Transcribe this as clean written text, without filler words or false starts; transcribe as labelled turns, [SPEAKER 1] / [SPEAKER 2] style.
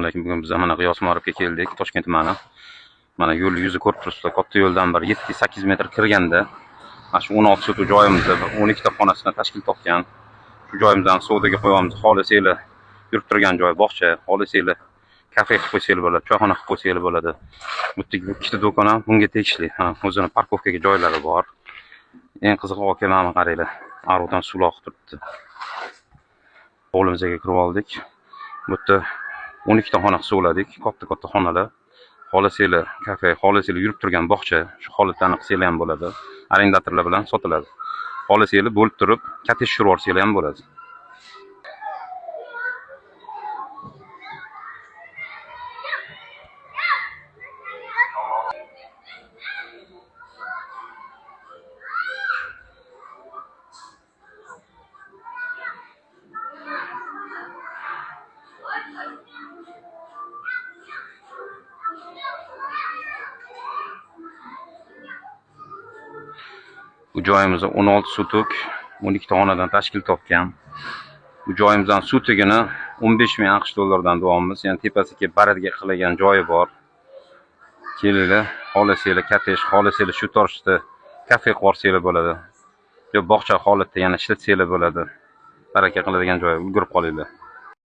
[SPEAKER 1] Lekin bugun biz mana G'iyosmorovga keldik, Toshkent tumani. Mana yo'l yuzi ko'rib turibsizlar, katta yo'ldan bir 7-8 metr kirganda mana shu 16 sotuv joyimizda 12 ta xonasini tashkil topgan. Shu joyimizdan savdoga qo'yamiz. Xoliseli yurib turgan joy, bog'cha, xoliseli kafe qilib qo'ysangiz bo'ladi, choyxona qilib qo'ysangiz bo'ladi. Bu ikkita do'kon ham bunga tegishli. O'zini parkovkaga joylari bor. Eng qizig'i aka mana qaranglar, Aruvdan suv oqib turibdi. Hovlimizga kirib oldik. Bu yerda 12 ta xona hisobladik. Katta xonalar. Xoliseli kafe, xoliseli yurib turgan bog'cha, shu holatlarni qilsangiz ham bo'ladi. Arendatorlar bilan sotiladi. Xoliseli bo'lib turib, kottedj qurib olsangiz ham bo'ladi. Bu joyimiz 16 sotuk, 12 ta xonadan tashkil topgan. Bu joyimizdan sutigini 15.000 AQSh dollaridan davomimiz, ya'ni tepasiga baratga qilgan joyi bor. Kelinglar, xoliseli kottedj, xoliseli shu toshda kafe qursangiz bo'ladi. Yo bog'cha holatda yana ishlatsanglar bo'ladi. Baraka qiladigan joy, ulgurib qolinglar.